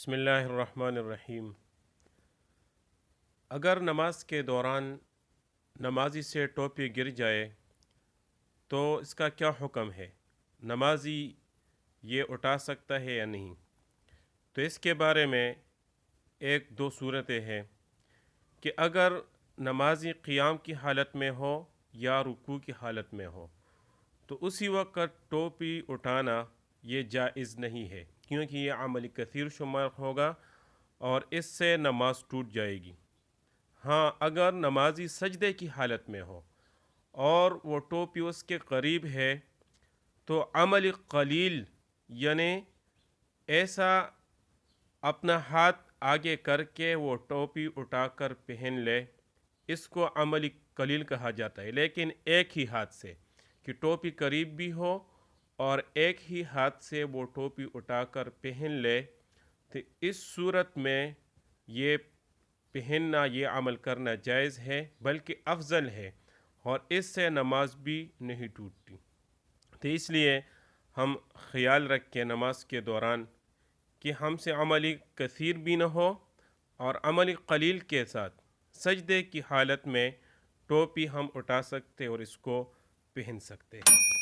بسم اللہ الرحمن الرحیم۔ اگر نماز کے دوران نمازی سے ٹوپی گر جائے تو اس کا کیا حکم ہے؟ نمازی یہ اٹھا سکتا ہے یا نہیں؟ تو اس کے بارے میں ایک دو صورتیں ہیں کہ اگر نمازی قیام کی حالت میں ہو یا رکوع کی حالت میں ہو تو اسی وقت ٹوپی اٹھانا یہ جائز نہیں ہے، کیونکہ یہ عمل کثیر شمار ہوگا اور اس سے نماز ٹوٹ جائے گی۔ ہاں، اگر نمازی سجدے کی حالت میں ہو اور وہ ٹوپی اس کے قریب ہے تو عمل قلیل یعنی ایسا اپنا ہاتھ آگے کر کے وہ ٹوپی اٹھا کر پہن لے، اس کو عمل قلیل کہا جاتا ہے، لیکن ایک ہی ہاتھ سے، کہ ٹوپی قریب بھی ہو اور ایک ہی ہاتھ سے وہ ٹوپی اٹھا کر پہن لے، تو اس صورت میں یہ پہننا، یہ عمل کرنا جائز ہے، بلکہ افضل ہے، اور اس سے نماز بھی نہیں ٹوٹتی۔ تو اس لیے ہم خیال رکھیں نماز کے دوران کہ ہم سے عمل کثیر بھی نہ ہو اور عمل قلیل کے ساتھ سجدے کی حالت میں ٹوپی ہم اٹھا سکتے اور اس کو پہن سکتے ہیں۔